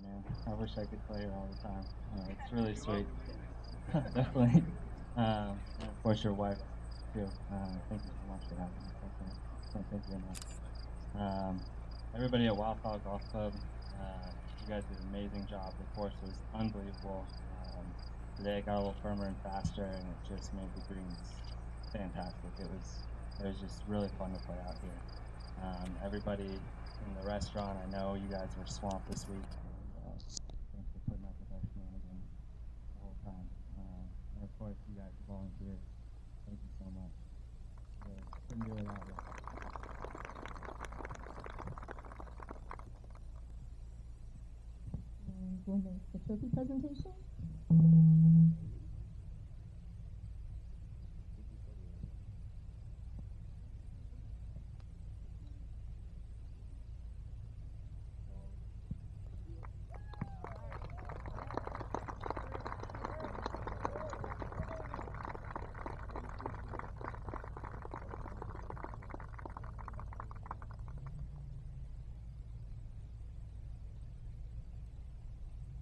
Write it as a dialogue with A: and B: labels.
A: man. I wish I could play here all the time. It's really sweet. Definitely. And of course, your wife, too. Thank you so much for having us. I can't thank you enough. Um, Everybody at Wildfowl Golf Club, you guys did an amazing job. The course was unbelievable. Today it got a little firmer and faster, and it just made the greens fantastic. It was just really fun to play out here. Everybody in the restaurant, I know you guys were swamped this week, and thanks for putting up with our shenanigans the whole time. And of course, you guys volunteered. Thank you so much. Really, couldn't do it without you.
B: And we'll make the trophy presentation.